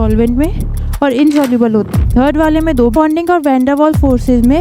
Solvent में और insoluble होते हैं। थर्ड वाले में 2 बॉन्डिंग और वैन डर वाल्स फोर्सेस में।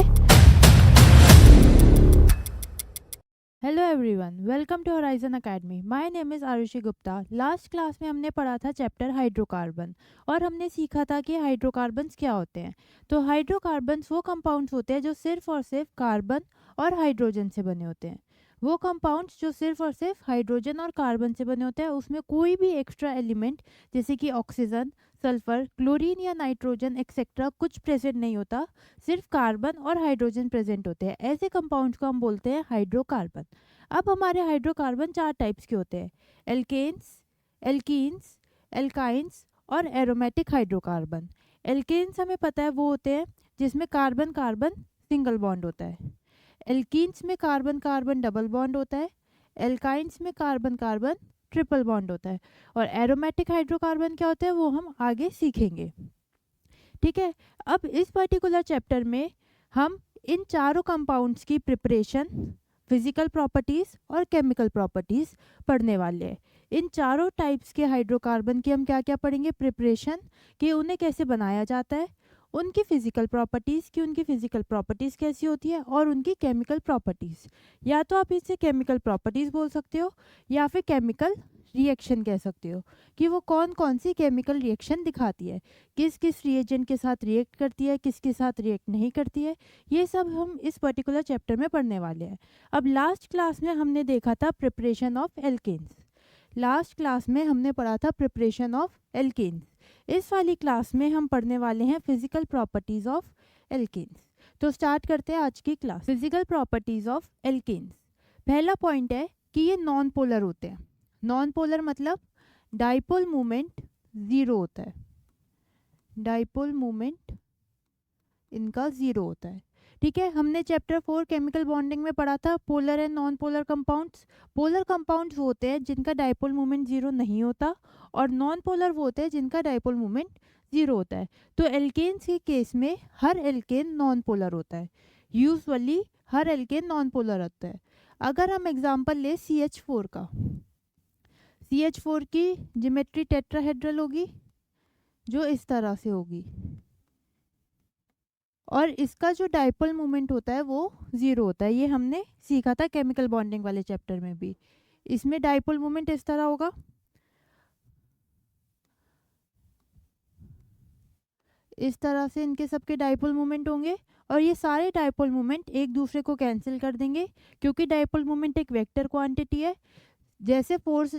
Hello everyone, welcome to Horizon Academy. My name is Aarushi Gupta. Last class में हमने पढ़ा था चैप्टर हाइड्रोकार्बन और हमने सीखा था कि हाइड्रोकार्बन्स क्या होते हैं। तो हाइड्रोकार्बन्स वो कंपाउंड्स होते हैं जो सिर्फ और सिर्फ कार्बन और हाइड्रोजन से बने होते हैं। वो कंपाउंड्स जो सिर्फ और सिर्फ हाइड्रोजन और कार्बन से बने होते हैं, उसमें कोई भी एक्स्ट्रा एलिमेंट जैसे कि ऑक्सीजन, सल्फर, क्लोरीन या नाइट्रोजन एक्सेट्रा कुछ प्रेजेंट नहीं होता। सिर्फ कार्बन और हाइड्रोजन प्रेजेंट होते हैं। ऐसे कंपाउंड्स को हम बोलते हैं हाइड्रोकार्बन। अब हमारे हाइड्रोकार्बन 4 टाइप्स के होते हैं: एल्केन्स, एल्कीन्स, एल्काइंस और एरोमेटिक हाइड्रोकार्बन। एल्केन्स हमें पता है वो होते हैं जिसमें कार्बन कार्बन सिंगल बॉन्ड होता है। एल्कीन्स में कार्बन कार्बन डबल बॉन्ड होता है। एल्काइंस में कार्बन कार्बन ट्रिपल बॉन्ड होता है। और एरोमेटिक हाइड्रोकार्बन क्या होता है वो हम आगे सीखेंगे। ठीक है, अब इस पर्टिकुलर चैप्टर में हम इन चारों कंपाउंड्स की प्रिपरेशन, फिजिकल प्रॉपर्टीज़ और केमिकल प्रॉपर्टीज़ पढ़ने वाले हैं। इन चारों टाइप्स के हाइड्रोकार्बन की हम क्या क्या पढ़ेंगे: प्रिपरेशन कि उन्हें कैसे बनाया जाता है, उनकी फिजिकल प्रॉपर्टीज़ कि उनकी फिजिकल प्रॉपर्टीज़ कैसी होती है, और उनकी केमिकल प्रॉपर्टीज़। या तो आप इसे केमिकल प्रॉपर्टीज़ बोल सकते हो या फिर केमिकल रिएक्शन कह सकते हो कि वो कौन कौन सी केमिकल रिएक्शन दिखाती है, किस किस रिएजेंट के साथ रिएक्ट करती है, किस के साथ रिएक्ट नहीं करती है। ये सब हम इस पर्टिकुलर चैप्टर में पढ़ने वाले हैं। अब लास्ट क्लास में हमने देखा था preparation of alkanes. Last class में हमने पढ़ा था प्रिपरेशन ऑफ एल्केन्स। इस वाली क्लास में हम पढ़ने वाले हैं फिजिकल प्रॉपर्टीज ऑफ एल्केन्स। तो स्टार्ट करते हैं आज की class. Physical properties of alkanes. पहला पॉइंट है कि ये नॉन पोलर होते हैं। नॉन पोलर मतलब डाइपोल मूवमेंट ज़ीरो होता है। डाइपोल मूवमेंट इनका ज़ीरो होता है। ठीक है, हमने चैप्टर 4 केमिकल बॉन्डिंग में पढ़ा था polar and non polar compounds. Polar compounds वो होते हैं जिनका डाइपोल मूवमेंट ज़ीरो नहीं होता, और नॉन पोलर वो होते हैं जिनका डाइपोल मूवमेंट ज़ीरो होता है। तो एल्केन्स के केस में हर एल्केन नॉन पोलर होता है। यूजुअली हर एल्केन नॉन पोलर होता है। अगर हम एग्जाम्पल ले CH4 का, CH4 की ज्योमेट्री टेट्राहेड्रल होगी जो इस तरह से होगी, और इसका जो डाइपोल मोमेंट होता है वो ज़ीरो होता है। ये हमने सीखा था केमिकल बॉन्डिंग वाले चैप्टर में भी। इसमें डाइपोल मोमेंट इस तरह होगा, इस तरह से इनके सबके डाइपोल मोमेंट होंगे, और ये सारे डाइपोल मोमेंट एक दूसरे को कैंसिल कर देंगे क्योंकि डाइपोल मोमेंट एक वेक्टर क्वांटिटी है। जैसे फोर्स,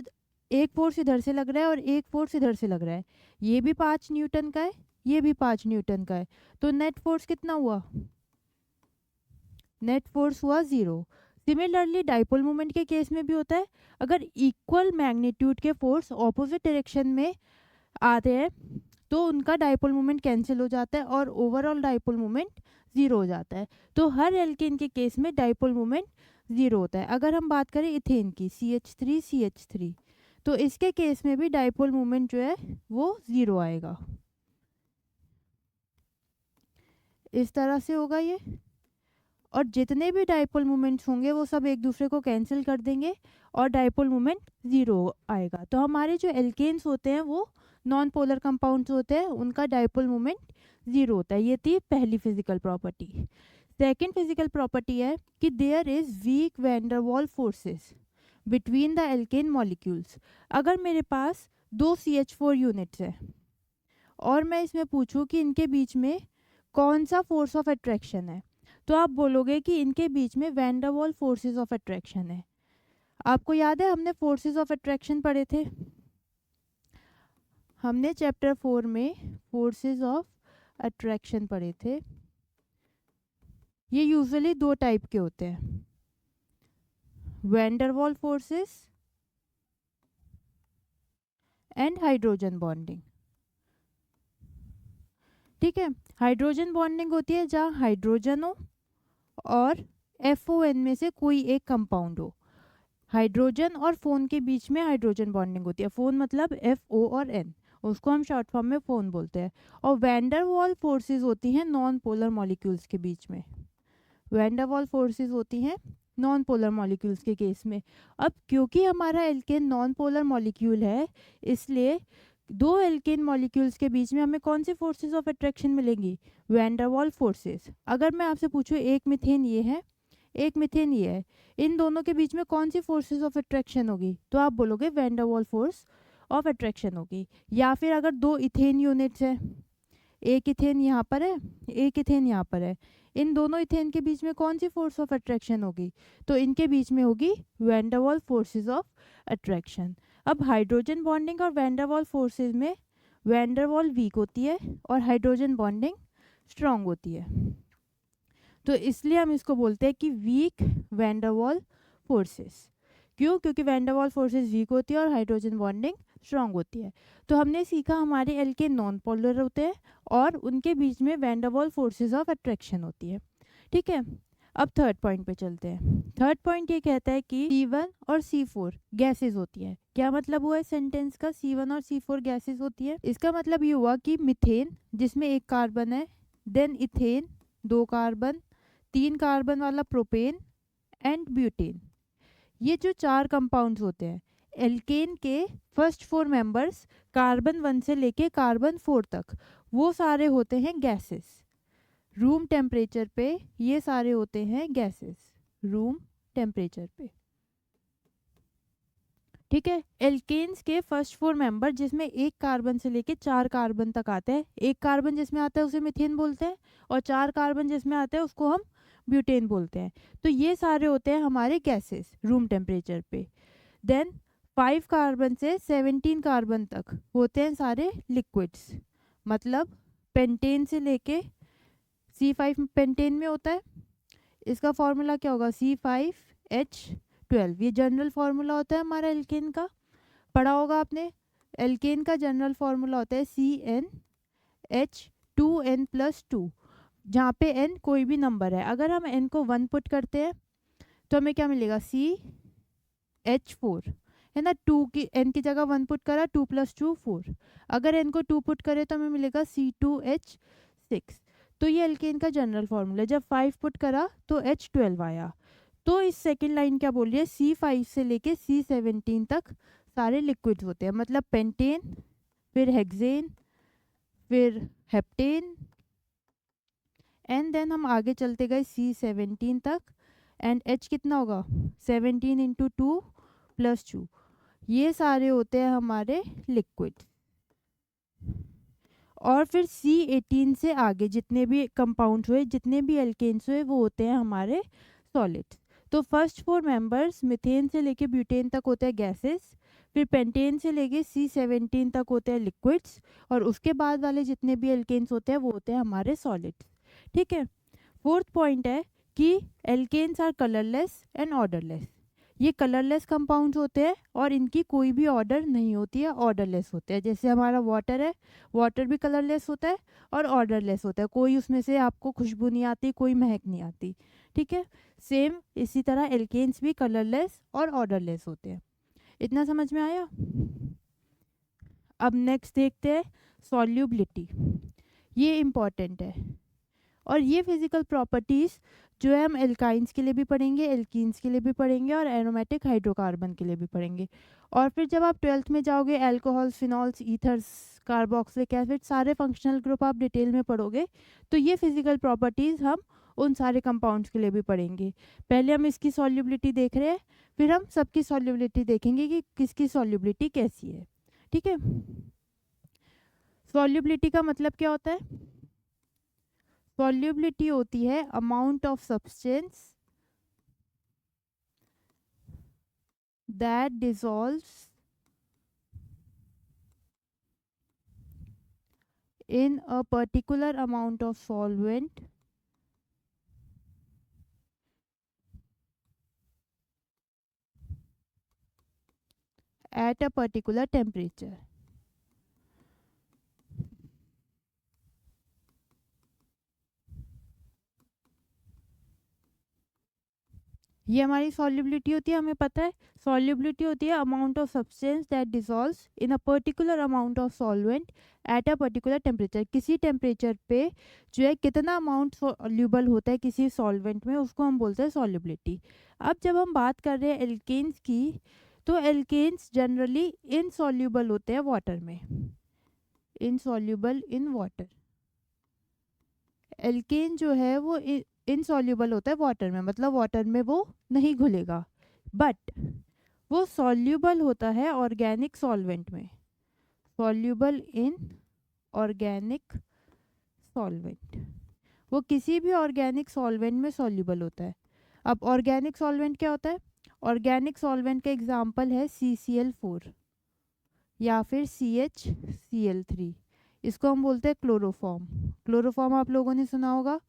एक फोर्स इधर से लग रहा है और एक फोर्स इधर से लग रहा है, ये भी 5 न्यूटन का है, ये भी 5 न्यूटन का है, तो नेट फोर्स कितना हुआ? नेट फोर्स हुआ 0। सिमिलरली डाइपोल मोमेंट के केस में भी होता है। अगर इक्वल मैग्नीट्यूड के फोर्स ऑपोजिट डायरेक्शन में आते हैं तो उनका डाइपोल मोमेंट कैंसिल हो जाता है और ओवरऑल डाइपोल मोमेंट 0 हो जाता है। तो हर एल्केन के केस में डाइपोल मोमेंट 0 होता है। अगर हम बात करें इथेन की, CH3, तो इसके केस में भी डाइपोल मोमेंट जो है वो 0 आएगा। इस तरह से होगा ये, और जितने भी डाइपोल मोमेंट्स होंगे वो सब एक दूसरे को कैंसिल कर देंगे और डाइपोल मोमेंट 0 आएगा। तो हमारे जो एल्केन्स होते हैं वो नॉन पोलर कंपाउंड्स होते हैं, उनका डाइपोल मोमेंट 0 होता है। ये थी पहली physical property. Second physical property है कि there is weak van der Waals forces between the alkane molecules. अगर मेरे पास 2 CH4 यूनिट्स हैं और मैं इसमें पूछूं कि इनके बीच में कौन सा फोर्स ऑफ अट्रैक्शन है, तो आप बोलोगे कि इनके बीच में van der Waals forces of attraction है। आपको याद है हमने फोर्सेस ऑफ अट्रैक्शन पढ़े थे, हमने चैप्टर 4 में फोर्सेस ऑफ अट्रैक्शन पढ़े थे। ये यूजुअली 2 टाइप के होते हैं, van der Waals forces and hydrogen bonding. ठीक है, हाइड्रोजन बॉन्डिंग होती है जहाँ हाइड्रोजन हो और FON में से कोई एक कंपाउंड हो। हाइड्रोजन और फोन के बीच में हाइड्रोजन बॉन्डिंग होती है। फोन मतलब FO और N, उसको हम शॉर्ट फॉर्म में फोन बोलते हैं। और वैन डर वाल्स फोर्सेस होती हैं नॉन पोलर मॉलिक्यूल्स के बीच में। वैन डर वाल्स फोर्सेस होती हैं नॉन पोलर मॉलिक्यूल्स के केस में। अब क्योंकि हमारा एल्केन नॉन पोलर मॉलिक्यूल है, इसलिए दो एल्केन मॉलिक्यूल्स के बीच में हमें कौन सी फोर्सेस ऑफ अट्रैक्शन मिलेंगी? वैन डर वाल फोर्सेस। अगर मैं आपसे पूछूं एक मीथेन ये है, एक मीथेन ये है, इन दोनों के बीच में कौन सी फोर्सेस ऑफ अट्रैक्शन होगी? तो आप बोलोगे वैन डर वाल फोर्स ऑफ अट्रैक्शन होगी। या फिर अगर दो इथेन यूनिट्स हैं, एक इथेन यहाँ पर है, एक इथेन यहाँ पर है, इन दोनों इथेन के बीच में कौन सी फोर्स ऑफ अट्रैक्शन होगी? तो इनके बीच में होगी वैन डर वाल फोर्सेस ऑफ अट्रैक्शन। अब हाइड्रोजन बॉन्डिंग और वैन डर वाल फोर्सेस में वैन डर वाल वीक होती है और हाइड्रोजन बॉन्डिंग स्ट्रांग होती है, तो इसलिए हम इसको बोलते हैं कि वीक वैन डर वाल फोर्सेस। क्यों? क्योंकि वैन डर वाल फोर्सेस वीक होती है और हाइड्रोजन बॉन्डिंग स्ट्रांग होती है। तो हमने सीखा हमारे एल्केन नॉन पोलर होते हैं और उनके बीच में वैन डर वाल फोर्सेस ऑफ अट्रैक्शन होती है। ठीक है, अब थर्ड पॉइंट पे चलते हैं। थर्ड पॉइंट ये कहता है कि C1 और C4 गैसेस होती है। क्या मतलब हुआ इस सेंटेंस का? C1 और C4 गैसेस होती है। इसका मतलब ये हुआ कि मीथेन जिसमें एक कार्बन है, देन इथेन 2 कार्बन, 3 कार्बन वाला प्रोपेन एंड ब्यूटेन, ये जो 4 कंपाउंड्स होते हैं एल्केन के फर्स्ट 4 मेंबर्स कार्बन 1 से लेके कार्बन 4 तक, वो सारे होते हैं गैसेस। रूम टेम्परेचर पे ये सारे होते हैं गैसेस, रूम टेम्परेचर पे। ठीक है, एल्केन्स के फर्स्ट 4 मेंबर जिसमें एक कार्बन से लेके 4 कार्बन तक आते हैं, एक कार्बन जिसमें आता है उसे मीथेन बोलते हैं और 4 कार्बन जिसमें आता है उसको हम ब्यूटेन बोलते हैं। तो ये सारे होते हैं हमारे गैसेस रूम टेम्परेचर पे। देन 5 कार्बन से 17 कार्बन तक होते हैं सारे लिक्विड्स, मतलब पेंटेन से लेके C5 पेंटेन में होता है, इसका फॉर्मूला क्या होगा? C5H12, ये जनरल फार्मूला होता है हमारा एल्केन का, पढ़ा होगा आपने। एल्केन का जनरल फार्मूला होता है CnH2n+2, जहाँ पे n कोई भी नंबर है। अगर हम n को 1 पुट करते हैं तो हमें क्या मिलेगा? CH4, है ना। 2 की n की जगह 1 पुट करा, 2 + 2 4। अगर n को 2 पुट करें तो हमें मिलेगा C2H6। तो ये एल्केन का जनरल फार्मूला। जब 5 पुट करा तो H12 आया। तो इस सेकेंड लाइन क्या बोल रही है? C5 से लेके C17 तक सारे लिक्विड्स होते हैं, मतलब पेंटेन, फिर हेक्सेन, फिर हेप्टेन, एंड देन हम आगे चलते गए C17 तक, एंड H कितना होगा? 17 × 2 + 2, ये सारे होते हैं हमारे लिक्विड्स। और फिर C18 से आगे जितने भी कंपाउंड्स हुए, जितने भी एल्केन्स हुए, वो होते हैं हमारे सॉलिड्स। तो फर्स्ट 4 मेंबर्स मिथेन से लेके ब्यूटेन तक होते हैं गैसेस, फिर पेंटेन से लेके C17 तक होते हैं लिक्विड्स, और उसके बाद वाले जितने भी एल्केन्स होते हैं वो होते हैं हमारे सॉलिड्स। ठीक है, फोर्थ पॉइंट है कि alkanes are colourless and orderless. ये कलरलेस कंपाउंड्स होते हैं और इनकी कोई भी ऑर्डर नहीं होती है, ऑर्डरलेस होते हैं। जैसे हमारा वाटर है, वाटर भी कलरलेस होता है और ऑर्डरलेस होता है, कोई उसमें से आपको खुशबू नहीं आती, कोई महक नहीं आती। ठीक है, सेम इसी तरह एल्केन्स भी कलरलेस और ऑर्डरलेस होते हैं। इतना समझ में आया? अब नेक्स्ट देखते हैं सॉल्युबिलिटी। ये इम्पॉर्टेंट है और ये फिजिकल प्रॉपर्टीज़ जो है हम एल्काइंस के लिए भी पढ़ेंगे, एल्कीन्स के लिए भी पढ़ेंगे और एरोमेटिक हाइड्रोकार्बन के लिए भी पढ़ेंगे। और फिर जब आप 12th में जाओगे alcohols, phenols, ethers, carboxylic acid, सारे फंक्शनल ग्रुप आप डिटेल में पढ़ोगे। तो ये फिजिकल प्रॉपर्टीज़ हम उन सारे कंपाउंड्स के लिए भी पढ़ेंगे। पहले हम इसकी सॉल्युबिलिटी देख रहे हैं, फिर हम सबकी सॉल्युबिलिटी देखेंगे कि किसकी सॉल्युबिलिटी कैसी है। ठीक है, सॉल्युबिलिटी का मतलब क्या होता है? सॉल्युबिलिटी होती है amount of substance that dissolves in a particular amount of solvent at a particular temperature. ये हमारी सॉल्युबिलिटी होती है, हमें पता है सॉल्युबिलिटी होती है amount of substance that dissolves in a particular amount of solvent at a particular temperature. किसी टेम्परेचर पे जो है कितना अमाउंट सॉल्युबल होता है किसी सॉल्वेंट में, उसको हम बोलते हैं सॉल्युबिलिटी। अब जब हम बात कर रहे हैं एल्केन्स की, तो एल्केन्स जनरली इनसॉल्युबल होते हैं वाटर में। Insoluble in water. एल्केन जो है वो इनसॉल्युबल होता है वाटर में, मतलब वाटर में वो नहीं घुलेगा, बट वो सॉल्युबल होता है ऑर्गेनिक सॉल्वेंट में, सॉल्युबल इन ऑर्गेनिक सॉल्वेंट। वो किसी भी ऑर्गेनिक सॉल्वेंट में सॉल्युबल होता है। अब ऑर्गेनिक सॉल्वेंट क्या होता है? ऑर्गेनिक सॉल्वेंट का एग्जांपल है CCl4 या फिर CHCl3। इसको हम बोलते हैं क्लोरोफॉर्म। क्लोरोफॉर्म आप लोगों ने सुना होगा,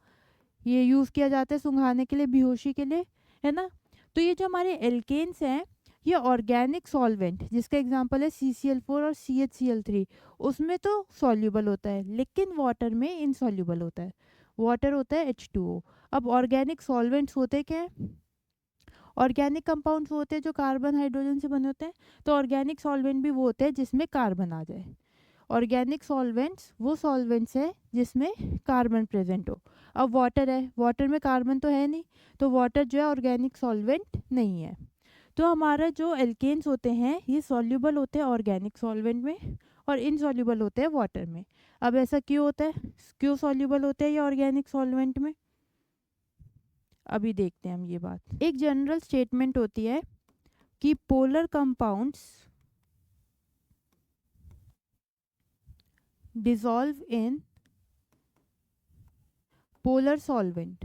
ये यूज़ किया जाता है सुंघाने के लिए, बेहोशी के लिए, है ना। तो ये जो हमारे एल्केन्स हैं, ये ऑर्गेनिक सॉल्वेंट जिसका एग्जांपल है CCl4 और CHCl3, उसमें तो सॉल्युबल होता है लेकिन वाटर में इनसॉल्युबल होता है। वाटर होता है H2O। अब ऑर्गेनिक सॉल्वेंट्स होते क्या हैं? ऑर्गेनिक कंपाउंड्स होते हैं जो कार्बन हाइड्रोजन से बने होते हैं। तो ऑर्गेनिक सॉल्वेंट भी वो होते हैं जिसमें कार्बन आ जाए। ऑर्गेनिक सॉल्वेंट्स वो सॉल्वेंट्स है जिसमें कार्बन प्रेजेंट हो। अब वाटर है, वाटर में कार्बन तो है नहीं, तो वाटर जो है ऑर्गेनिक सॉल्वेंट नहीं है। तो हमारा जो एल्केन्स होते हैं ये सॉल्युबल होते हैं ऑर्गेनिक सॉल्वेंट में और इनसॉल्युबल होते हैं वाटर में। अब ऐसा क्यों होता है? क्यों सॉल्युबल होते हैं ये ऑर्गेनिक सॉल्वेंट में? अभी देखते हैं हम ये बात। एक जनरल स्टेटमेंट होती है कि polar compounds dissolve in polar solvent.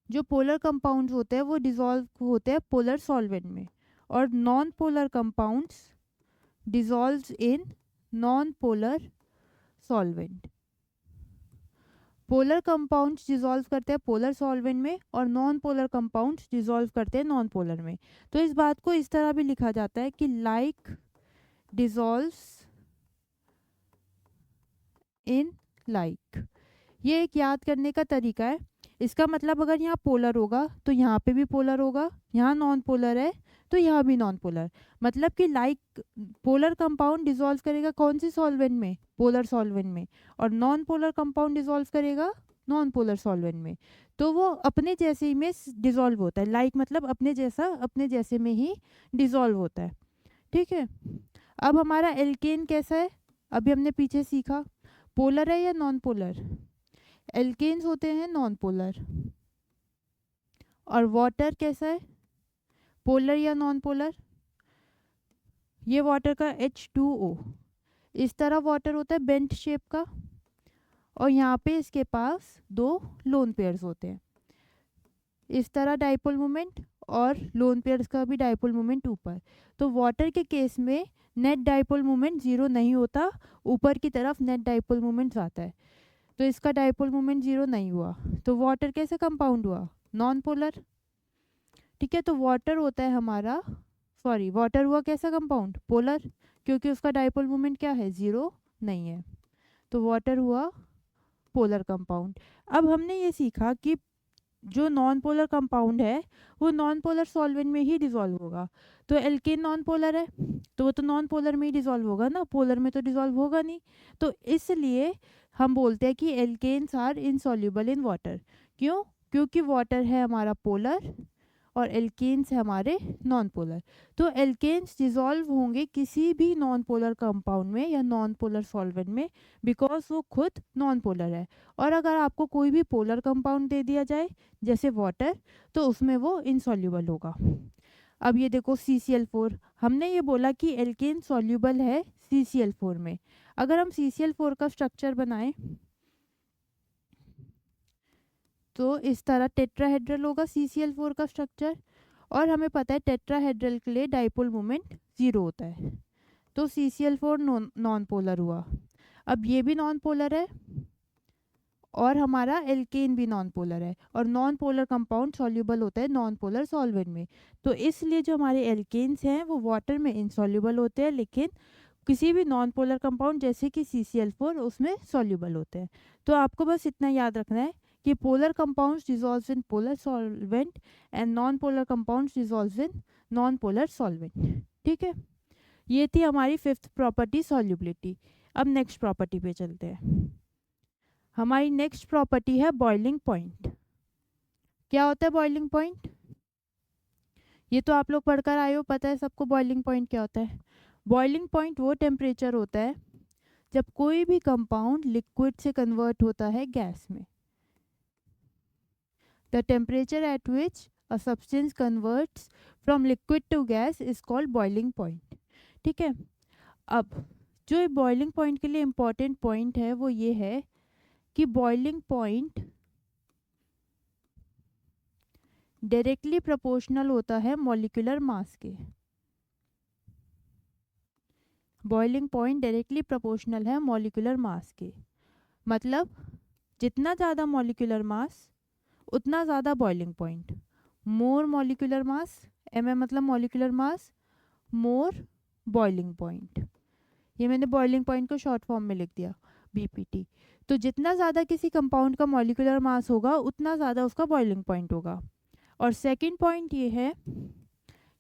जो पोलर कंपाउंड्स होते हैं वो डिसॉल्व होते हैं पोलर सॉल्वेंट में, और non polar compounds dissolves in non polar solvent. Polar compounds dissolve करते हैं पोलर सॉल्वेंट में और नॉन पोलर कंपाउंड्स डिसॉल्व करते हैं नॉन पोलर में। तो इस बात को इस तरह भी लिखा जाता है कि लाइक डिसॉल्व्स इन लाइक। ये एक याद करने का तरीका है। इसका मतलब अगर यहाँ पोलर होगा तो यहाँ पे भी पोलर होगा, यहाँ नॉन पोलर है तो यहाँ भी नॉन पोलर। मतलब कि लाइक पोलर कंपाउंड डिसॉल्व करेगा कौन सी सॉल्वेंट में? पोलर सॉल्वेंट में। और नॉन पोलर कंपाउंड डिसॉल्व करेगा नॉन पोलर सॉल्वेंट में। तो वो अपने जैसे ही में डिसॉल्व होता है। लाइक मतलब अपने जैसा, अपने जैसे में ही डिसॉल्व होता है। ठीक है। अब हमारा एल्केन कैसा है? अभी हमने पीछे सीखा, पोलर है या नॉन पोलर? एल्केन्स होते हैं नॉन पोलर। और वाटर कैसा है? पोलर या नॉन पोलर? ये वाटर का H2O इस तरह वाटर होता है बेंट शेप का, और यहाँ पे इसके पास दो लोन पेयर्स होते हैं, इस तरह डाइपोल मोमेंट, और लोन पेयर्स का भी डाइपोल मोमेंट ऊपर। तो वाटर के केस में नेट डाइपोल मोमेंट 0 नहीं होता, ऊपर की तरफ नेट डाइपोल मोमेंट आता है। तो इसका डाइपोल मोमेंट 0 नहीं हुआ, तो वाटर कैसे कंपाउंड हुआ? Non polar. ठीक है। तो वाटर होता है हमारा, सॉरी, वाटर हुआ कैसा कंपाउंड? पोलर, क्योंकि उसका डाइपोल मोमेंट क्या है? 0 नहीं है। तो वाटर हुआ पोलर कंपाउंड। अब हमने ये सीखा कि जो नॉन पोलर कंपाउंड है वो नॉन पोलर सॉल्वेंट में ही डिसॉल्व होगा। तो एल्केन नॉन पोलर है तो वो तो नॉन पोलर में ही डिसॉल्व होगा ना, पोलर में तो डिसॉल्व होगा नहीं। तो इसलिए हम बोलते हैं कि alkanes are insoluble in water. क्यों? क्योंकि वाटर है हमारा पोलर और एल्केन्स है हमारे नॉन पोलर। तो एल्केन्स डिसॉल्व होंगे किसी भी नॉन पोलर कंपाउंड में या नॉन पोलर सॉल्वेंट में, बिकॉज वो खुद नॉन पोलर है। और अगर आपको कोई भी पोलर कंपाउंड दे दिया जाए जैसे वाटर, तो उसमें वो इनसॉल्युबल होगा। अब ये देखो CCl4, हमने ये बोला कि एल्केन सॉल्युबल है CCl4 में। अगर हम CCl4 का स्ट्रक्चर बनाएं तो इस तरह टेट्राहेड्रल होगा CCl4 का स्ट्रक्चर, और हमें पता है टेट्राहेड्रल के लिए डाइपोल मोमेंट 0 होता है। तो CCl4 नॉन पोलर हुआ। अब ये भी नॉन पोलर है और हमारा एल्केन भी नॉन पोलर है, और नॉन पोलर कंपाउंड सॉल्युबल होता है नॉन पोलर सॉल्वेंट में। तो इसलिए जो हमारे एल्केन्स हैं वो वाटर में इनसॉल्युबल होते हैं, लेकिन किसी भी नॉन पोलर कंपाउंड जैसे कि CCl4 उसमें सॉल्युबल होते हैं। तो आपको बस इतना याद रखना है कि polar compounds dissolves in polar solvent and non polar compounds dissolves in non polar solvent. ठीक है। ये थी हमारी 5th प्रॉपर्टी, सॉल्युबिलिटी। अब नेक्स्ट प्रॉपर्टी पे चलते हैं। हमारी नेक्स्ट प्रॉपर्टी है बॉइलिंग पॉइंट। क्या होता है बॉइलिंग पॉइंट? ये तो आप लोग पढ़कर आए हो, पता है सबको बॉइलिंग पॉइंट क्या होता है। बॉइलिंग पॉइंट वो टेम्परेचर होता है जब कोई भी कंपाउंड लिक्विड से कन्वर्ट होता है गैस में। The temperature at which a substance converts from liquid to gas is called boiling point. ठीक है, अब जो बॉइलिंग पॉइंट के लिए इम्पॉर्टेंट पॉइंट है वो ये है कि बॉइलिंग पॉइंट डायरेक्टली प्रोपोर्शनल होता है मॉलिक्यूलर मास के। बॉइलिंग पॉइंट डायरेक्टली प्रोपोर्शनल है मॉलिक्यूलर मास के, मतलब जितना ज़्यादा मॉलिक्यूलर मास उतना ज़्यादा बॉइलिंग पॉइंट। मोर मॉलिक्यूलर मास, एम मतलब मॉलिक्यूलर मास, मोर बॉइलिंग पॉइंट। ये मैंने बॉइलिंग पॉइंट को शॉर्ट फॉर्म में लिख दिया, बीपीटी। तो जितना ज़्यादा किसी कंपाउंड का मॉलिक्यूलर मास होगा उतना ज़्यादा उसका बॉइलिंग पॉइंट होगा। और सेकंड पॉइंट ये है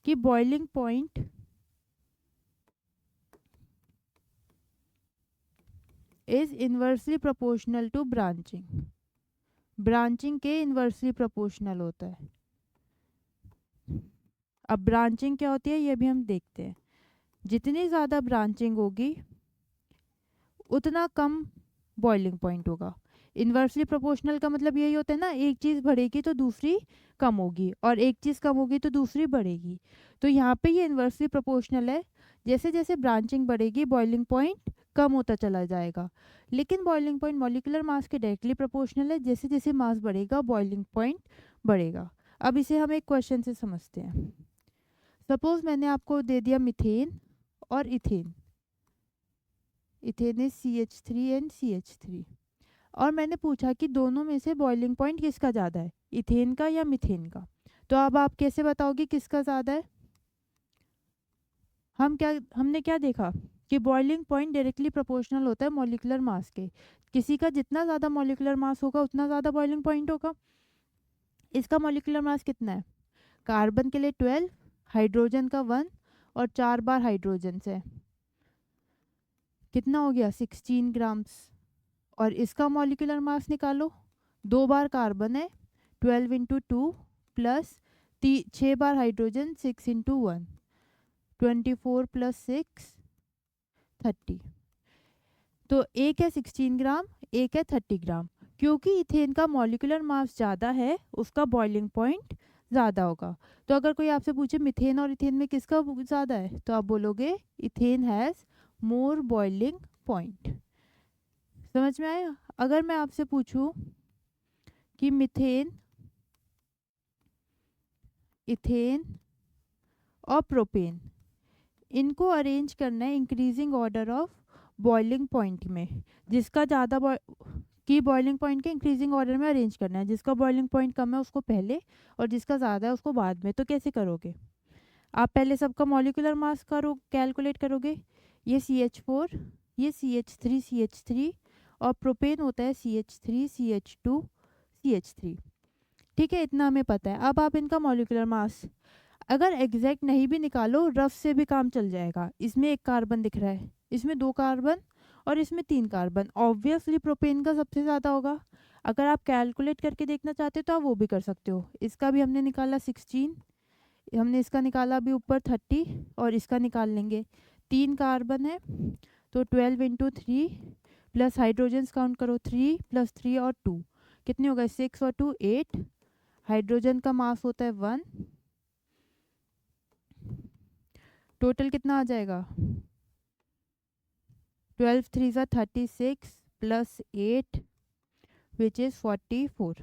कि boiling point is inversely proportional to branching. Branching के इन्वर्सली प्रोपोर्शनल होता है। अब ब्रांचिंग क्या होती है ये भी हम देखते हैं। जितनी ज़्यादा ब्रांचिंग होगी उतना कम बॉइलिंग पॉइंट होगा। इन्वर्सली प्रोपोर्शनल का मतलब यही होता है ना, एक चीज़ बढ़ेगी तो दूसरी कम होगी और एक चीज़ कम होगी तो दूसरी बढ़ेगी। तो यहाँ पे ये इन्वर्सली प्रोपोर्शनल है। जैसे जैसे ब्रांचिंग बढ़ेगी बॉइलिंग पॉइंट कम होता चला जाएगा। लेकिन बॉइलिंग पॉइंट मॉलिक्यूलर मास के डायरेक्टली प्रोपोर्शनल है। जैसे जैसे मास बढ़ेगा बॉइलिंग पॉइंट बढ़ेगा। अब इसे हम एक क्वेश्चन से समझते हैं। सपोज मैंने आपको दे दिया मीथेन और ethane. Ethane is CH3 and CH3 और मैंने पूछा कि दोनों में से बॉइलिंग पॉइंट किसका ज़्यादा है, इथेन का या मीथेन का। तो अब आप कैसे बताओगे किसका ज़्यादा है? हमने क्या देखा कि बॉइलिंग पॉइंट डायरेक्टली प्रोपोर्शनल होता है मॉलिक्यूलर मास के। किसी का जितना ज़्यादा मॉलिक्यूलर मास होगा उतना ज़्यादा बॉइलिंग पॉइंट होगा। इसका मॉलिक्यूलर मास कितना है? कार्बन के लिए 12, हाइड्रोजन का 1 और 4 बार हाइड्रोजन से कितना हो गया 16 ग्राम्स। और इसका मॉलिक्यूलर मास निकालो। 2 बार कार्बन है 12 इंटू 2 प्लस 6 बार हाइड्रोजन 6 इंटू 1 24 प्लस 6 30। तो एक है 16 ग्राम एक है 30 ग्राम। क्योंकि इथेन का मॉलिक्यूलर मास ज़्यादा है उसका बॉइलिंग पॉइंट ज़्यादा होगा। तो अगर कोई आपसे पूछे मिथेन और इथेन में किसका ज़्यादा है तो आप बोलोगे ethane has more boiling point. समझ में आया? अगर मैं आपसे पूछूं कि मिथेन, इथेन और प्रोपेन इनको अरेंज करना है increasing order of boiling point में, जिसका ज़्यादा की बॉइलिंग पॉइंट के इंक्रीजिंग ऑर्डर में अरेंज करना है। जिसका बॉइलिंग पॉइंट कम है उसको पहले और जिसका ज़्यादा है उसको बाद में। तो कैसे करोगे? आप पहले सबका मॉलिक्यूलर मास कैलकुलेट करोगे। ये CH4, ये CH3 और प्रोपेन होता है CH3 CH2 CH3। ठीक है, इतना हमें पता है। अब आप इनका मॉलिक्यूलर मास अगर एग्जैक्ट नहीं भी निकालो रफ से भी काम चल जाएगा। इसमें एक कार्बन दिख रहा है, इसमें 2 कार्बन और इसमें 3 कार्बन। ऑब्वियसली प्रोपेन का सबसे ज़्यादा होगा। अगर आप कैलकुलेट करके देखना चाहते हो तो आप वो भी कर सकते हो। इसका भी हमने निकाला 16, हमने इसका निकाला अभी ऊपर 30 और इसका निकाल लेंगे। 3 कार्बन है तो 12 इंटू 3 प्लस हाइड्रोजन काउंट करो 3 प्लस 3 और 2 कितने हो गए 6 और 2 8। हाइड्रोजन का मास होता है 1। टोटल कितना आ जाएगा 12 3 सा 36 प्लस 8 विच इज़ 44।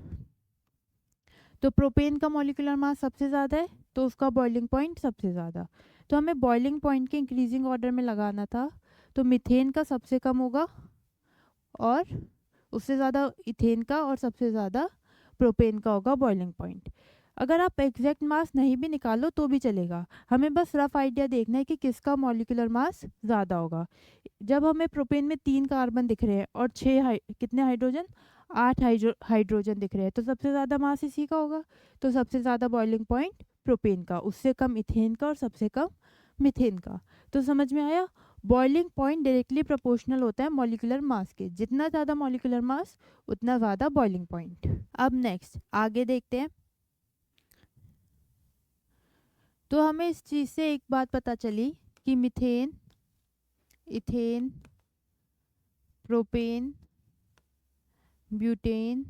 तो प्रोपेन का मॉलिक्यूलर मास सबसे ज़्यादा है तो उसका बॉइलिंग पॉइंट सबसे ज़्यादा। तो हमें बॉइलिंग पॉइंट के इंक्रीजिंग ऑर्डर में लगाना था। तो मीथेन का सबसे कम होगा और उससे ज़्यादा इथेन का और सबसे ज़्यादा प्रोपेन का होगा बॉइलिंग पॉइंट। अगर आप एग्जैक्ट मास नहीं भी निकालो तो भी चलेगा, हमें बस रफ आइडिया देखना है कि किसका मॉलिक्यूलर मास ज़्यादा होगा। जब हमें प्रोपेन में 3 कार्बन दिख रहे हैं और 6 कितने हाइड्रोजन 8 हाइड्रोजन दिख रहे हैं तो सबसे ज़्यादा मास इसी का होगा। तो सबसे ज़्यादा बॉइलिंग पॉइंट प्रोपेन का, उससे कम इथेन का और सबसे कम मीथेन का। तो समझ में आया? बॉइलिंग पॉइंट डायरेक्टली प्रोपोर्शनल होता है मॉलिक्यूलर मास के। जितना ज़्यादा मॉलिक्यूलर मास उतना ज़्यादा बॉइलिंग पॉइंट। अब नेक्स्ट आगे देखते हैं। तो हमें इस चीज़ से एक बात पता चली कि मीथेन इथेन, प्रोपेन, ब्यूटेन,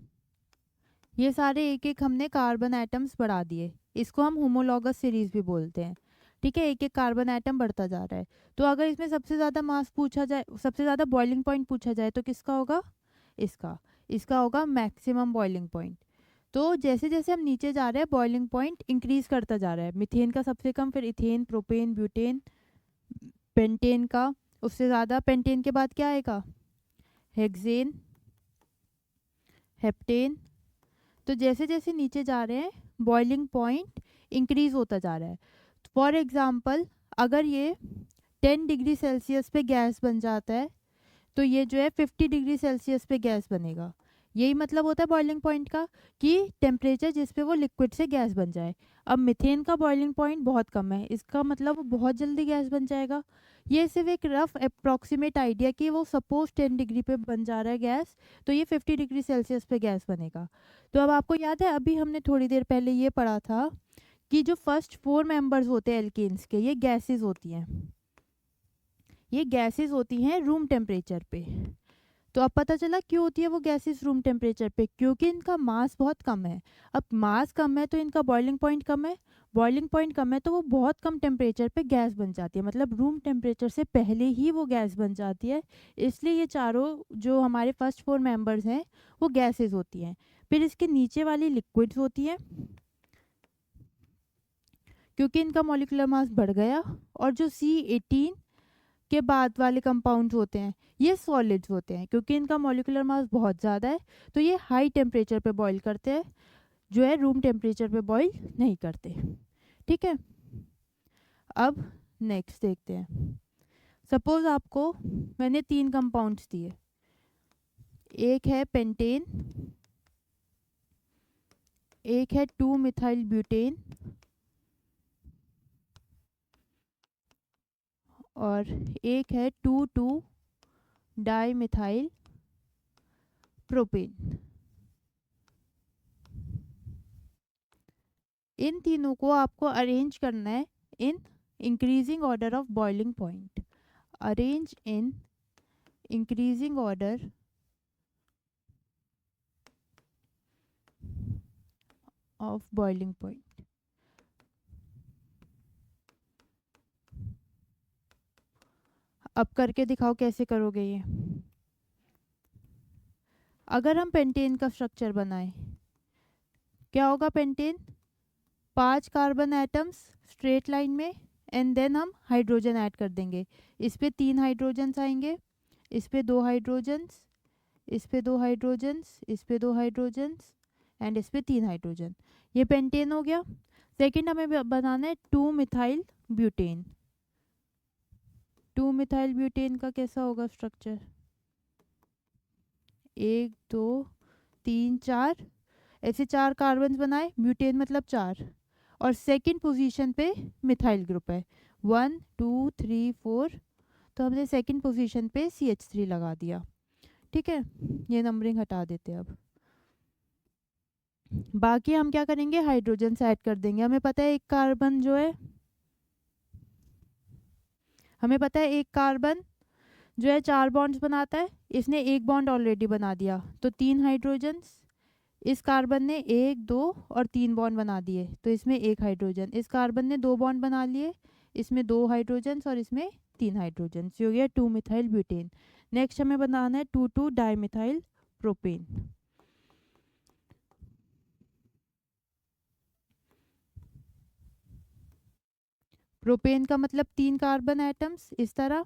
ये सारे एक एक हमने कार्बन एटम्स बढ़ा दिए। इसको हम होमोलॉगस सीरीज भी बोलते हैं। ठीक है, एक एक कार्बन एटम बढ़ता जा रहा है। तो अगर इसमें सबसे ज़्यादा मास पूछा जाए, सबसे ज़्यादा बॉइलिंग पॉइंट पूछा जाए तो किसका होगा? इसका। इसका होगा मैक्सिमम बॉइलिंग पॉइंट। तो जैसे जैसे हम नीचे जा रहे हैं बॉइलिंग पॉइंट इंक्रीज करता जा रहा है। मीथेन का सबसे कम, फिर इथेन, प्रोपेन, ब्यूटेन, पेंटेन का उससे ज़्यादा। पेंटेन के बाद क्या आएगा? Hexane, heptane. तो जैसे जैसे नीचे जा रहे हैं बॉइलिंग पॉइंट इंक्रीज होता जा रहा है। फॉर एग्जांपल, अगर ये 10 डिग्री सेल्सियस पे गैस बन जाता है तो ये जो है 50 डिग्री सेल्सियस पे गैस बनेगा। यही मतलब होता है बॉइलिंग पॉइंट का, कि टेम्परेचर जिस पे वो लिक्विड से गैस बन जाए। अब मीथेन का बॉइलिंग पॉइंट बहुत कम है, इसका मतलब वो बहुत जल्दी गैस बन जाएगा। ये सिर्फ एक रफ अप्रॉक्सीमेट आइडिया कि वो सपोज 10 डिग्री पे बन जा रहा है गैस, तो ये 50 डिग्री सेल्सियस पे गैस बनेगा। तो अब आपको याद है, अभी हमने थोड़ी देर पहले ये पढ़ा था कि जो फर्स्ट 4 मेंबर्स होते हैं एल्केन्स के, ये गैसेस होती हैं। ये गैसेस होती हैं रूम टेम्परेचर पे। तो अब पता चला क्यों होती है वो गैसेस रूम टेम्परेचर पे, क्योंकि इनका मास बहुत कम है। अब मास कम है तो इनका बॉइलिंग पॉइंट कम है। बॉइलिंग पॉइंट कम है तो वो बहुत कम टेम्परेचर पे गैस बन जाती है, मतलब रूम टेम्परेचर से पहले ही वो गैस बन जाती है। इसलिए ये चारों जो हमारे फर्स्ट 4 मेंबर्स हैं वो गैसेस होती हैं। फिर इसके नीचे वाली लिक्विड्स होती हैं, क्योंकि इनका मॉलिक्यूलर मास बढ़ गया। और जो C18 के बाद वाले कंपाउंड्स होते हैं ये सॉलिड्स होते हैं, क्योंकि इनका मॉलिक्यूलर मास बहुत ज़्यादा है। तो ये हाई टेम्परेचर पे बॉईल करते हैं, जो है रूम टेम्परेचर पे बॉईल नहीं करते। ठीक है, अब नेक्स्ट देखते हैं। सपोज आपको मैंने 3 कंपाउंड्स दिए, एक है पेंटेन, एक है 2 मिथाइल ब्यूटेन, और एक है 2,2 डाई मिथाइल प्रोपेन। इन तीनों को आपको अरेंज करना है in increasing order of boiling point. Arrange in increasing order of boiling point. अब करके दिखाओ कैसे करोगे ये। अगर हम पेंटेन का स्ट्रक्चर बनाएं, क्या होगा? Pentane 5 carbon atoms straight line में, एंड देन हम हाइड्रोजन ऐड कर देंगे। इस पे 3 हाइड्रोजन्स आएंगे, इस पे 2 हाइड्रोजन्स, इस पे 2 हाइड्रोजन्स, इस पे 2 हाइड्रोजन्स, एंड इस पे 3 हाइड्रोजन। ये पेंटेन हो गया। सेकंड हमें बनाना है 2 मिथाइल ब्यूटेन। 2 मिथाइल ब्यूटेन का कैसा होगा स्ट्रक्चर? 1 2 3 4, ऐसे 4 कार्बन बनाए, ब्यूटेन मतलब 4। और सेकंड पोजीशन पे मिथाइल ग्रुप है 1 2 3 4, तो हमने सेकंड पोजीशन पे CH3 लगा दिया। ठीक है, ये नंबरिंग हटा देते हैं। अब बाकी हम क्या करेंगे? हाइड्रोजन से ऐड कर देंगे। हमें पता है एक कार्बन जो है, हमें पता है एक कार्बन जो है 4 बॉन्ड्स बनाता है। इसने एक बॉन्ड ऑलरेडी बना दिया, तो 3 हाइड्रोजन्स। इस कार्बन ने 1 2 और 3 बॉन्ड बना दिए, तो इसमें 1 हाइड्रोजन। इस कार्बन ने 2 बॉन्ड बना लिए, इसमें 2 हाइड्रोजन्स और इसमें 3 हाइड्रोजन्स। ये हो गया 2 मिथाइल ब्यूटेन। नेक्स्ट हमें बनाना है 2,2 डाईमिथाइल प्रोपेन। प्रोपेन का मतलब 3 कार्बन एटम्स इस तरह,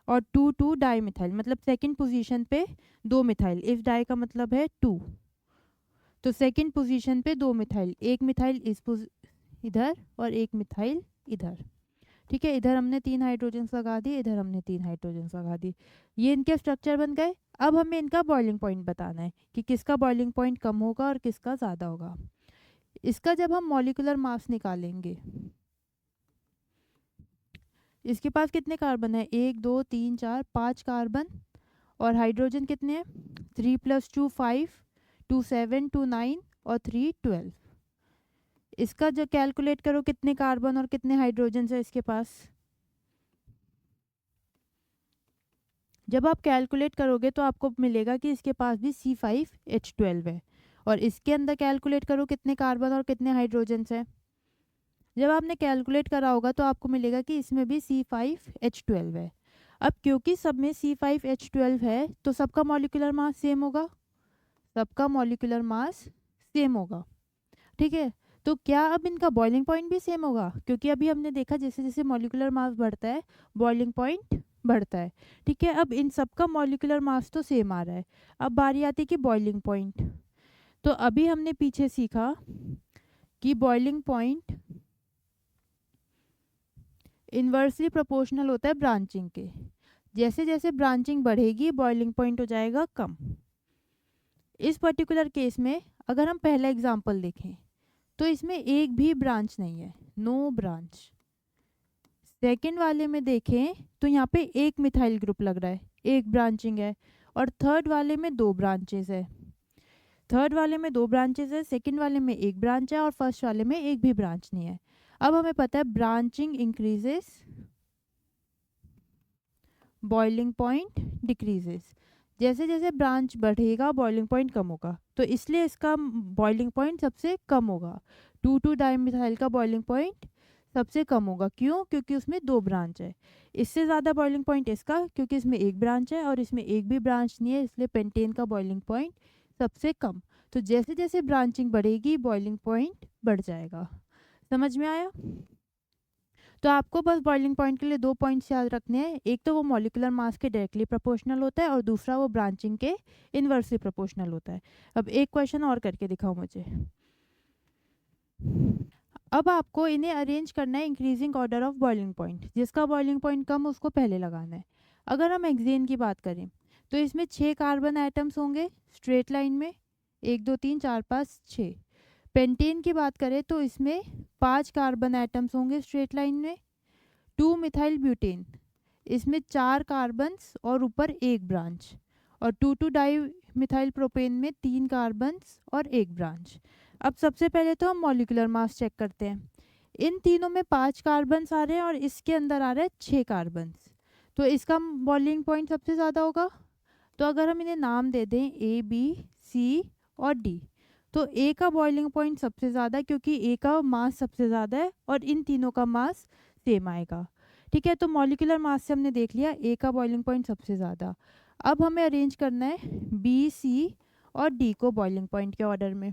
और 2,2 डाईमिथाइल मतलब सेकंड पोजीशन पे 2 मिथाइल। इफ डाई का मतलब है 2, तो सेकंड पोजीशन पे 2 मिथाइल, एक मिथाइल इधर और एक मिथाइल इधर। ठीक है, इधर हमने 3 हाइड्रोजन लगा दिए, इधर हमने 3 हाइड्रोजन लगा दिए। ये इनके स्ट्रक्चर बन गए। अब हमें इनका बॉइलिंग पॉइंट बताना है कि किसका बॉइलिंग पॉइंट कम होगा और किसका ज़्यादा होगा। इसका जब हम मॉलिक्यूलर मास निकालेंगे, इसके पास कितने कार्बन है? 1 2 3 4 5 कार्बन, और हाइड्रोजन कितने हैं? 3 + 2 5, 2 7 2 9 और 3 12। इसका जो कैलकुलेट करो कितने कार्बन और कितने हाइड्रोजन है इसके पास। जब आप कैलकुलेट करोगे तो आपको मिलेगा कि इसके पास भी C5H12 है, और इसके अंदर कैलकुलेट करो कितने कार्बन और कितने हाइड्रोजन्स हैं। जब आपने कैलकुलेट करा होगा तो आपको मिलेगा कि इसमें भी C5H12 है। अब क्योंकि सब में C5H12 है तो सबका मॉलिक्यूलर मास सेम होगा, सबका मॉलिक्यूलर मास सेम होगा। ठीक है, तो क्या अब इनका बॉइलिंग पॉइंट भी सेम होगा? क्योंकि अभी हमने देखा जैसे जैसे मॉलिक्यूलर मास बढ़ता है बॉइलिंग पॉइंट बढ़ता है। ठीक है, अब इन सबका मॉलिक्यूलर मास तो सेम आ रहा है। अब बारी आती है कि बॉइलिंग पॉइंट। तो अभी हमने पीछे सीखा कि बॉइलिंग पॉइंट इन्वर्सली प्रोपोर्शनल होता है ब्रांचिंग के। जैसे जैसे ब्रांचिंग बढ़ेगी बॉइलिंग पॉइंट हो जाएगा कम। इस पर्टिकुलर केस में अगर हम पहला एग्जांपल देखें तो इसमें एक भी ब्रांच नहीं है, नो ब्रांच। सेकंड वाले में देखें तो यहाँ पे एक मिथाइल ग्रुप लग रहा है, एक ब्रांचिंग है। और थर्ड वाले में दो ब्रांचेस है, थर्ड वाले में दो ब्रांचेस है, सेकंड वाले में एक ब्रांच है और फर्स्ट वाले में एक भी ब्रांच नहीं है। अब हमें पता है branching increases, boiling point decreases. जैसे जैसे ब्रांच बढ़ेगा बॉइलिंग पॉइंट कम होगा, तो इसलिए इसका बॉइलिंग पॉइंट सबसे कम होगा। 2,2 डाइमिथाइल का बॉइलिंग पॉइंट सबसे कम होगा। क्यों? क्योंकि उसमें दो ब्रांच है। इससे ज़्यादा बॉइलिंग पॉइंट इसका, क्योंकि इसमें एक ब्रांच है और इसमें एक भी ब्रांच नहीं है, इसलिए पेंटेन का बॉइलिंग पॉइंट सबसे कम। तो जैसे जैसे ब्रांचिंग बढ़ेगी बॉइलिंग पॉइंट बढ़ जाएगा। समझ में आया? तो आपको बस बॉइलिंग पॉइंट के लिए दो पॉइंट्स याद रखने हैं। एक तो वो मॉलिक्यूलर मास के डायरेक्टली प्रोपोर्शनल होता है और दूसरा वो ब्रांचिंग के इन्वर्सली प्रोपोर्शनल होता है। अब एक क्वेश्चन और करके दिखाओ मुझे। अब आपको इन्हें अरेंज करना है increasing order of boiling point. जिसका बॉइलिंग पॉइंट कम उसको पहले लगाना है। अगर हम हेक्सेन की बात करें तो इसमें 6 कार्बन एटम्स होंगे स्ट्रेट लाइन में, 1 2 3 4 5 6। पेंटेन की बात करें तो इसमें 5 कार्बन एटम्स होंगे स्ट्रेट लाइन में। 2 मिथाइल ब्यूटेन, इसमें 4 कार्बन्स और ऊपर एक ब्रांच। और 2,2 डाई मिथाइल प्रोपेन में 3 कार्बन्स और एक ब्रांच। अब सबसे पहले तो हम मॉलिक्यूलर मास चेक करते हैं। इन तीनों में 5 कार्बन्स आ रहे हैं और इसके अंदर आ रहा है 6 कार्बन्स, तो इसका बॉइलिंग पॉइंट सबसे ज़्यादा होगा। तो अगर हम इन्हें नाम दे दें A B C और D, तो A का बॉइलिंग पॉइंट सबसे ज़्यादा, क्योंकि A का मास सबसे ज़्यादा है और इन तीनों का मास सेम आएगा। ठीक है, तो मॉलिक्यूलर मास से हमने देख लिया A का बॉइलिंग पॉइंट सबसे ज़्यादा। अब हमें अरेंज करना है B C और D को बॉइलिंग पॉइंट के ऑर्डर में।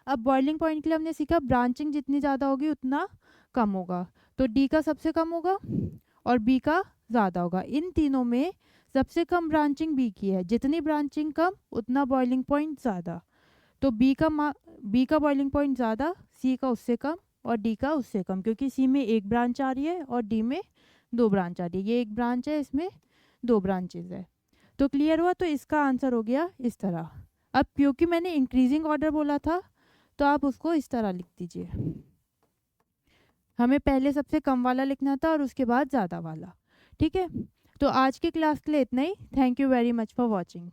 अब बॉइलिंग पॉइंट के लिए हमने सीखा ब्रांचिंग जितनी ज़्यादा होगी उतना कम होगा, तो D का सबसे कम होगा और B का ज़्यादा होगा। इन तीनों में सबसे कम ब्रांचिंग B की है, जितनी ब्रांचिंग कम उतना बॉइलिंग पॉइंट ज़्यादा। तो B का बॉइलिंग पॉइंट ज़्यादा, C का उससे कम और D का उससे कम, क्योंकि C में एक ब्रांच आ रही है और D में दो ब्रांच आ रही है। ये एक ब्रांच है, इसमें दो ब्रांचेज है। तो क्लियर हुआ? तो इसका आंसर हो गया इस तरह। अब क्योंकि मैंने इंक्रीजिंग ऑर्डर बोला था तो आप उसको इस तरह लिख दीजिए। हमें पहले सबसे कम वाला लिखना था और उसके बाद ज़्यादा वाला। ठीक है, तो आज की क्लास के लिए इतना ही। Thank you very much for watching.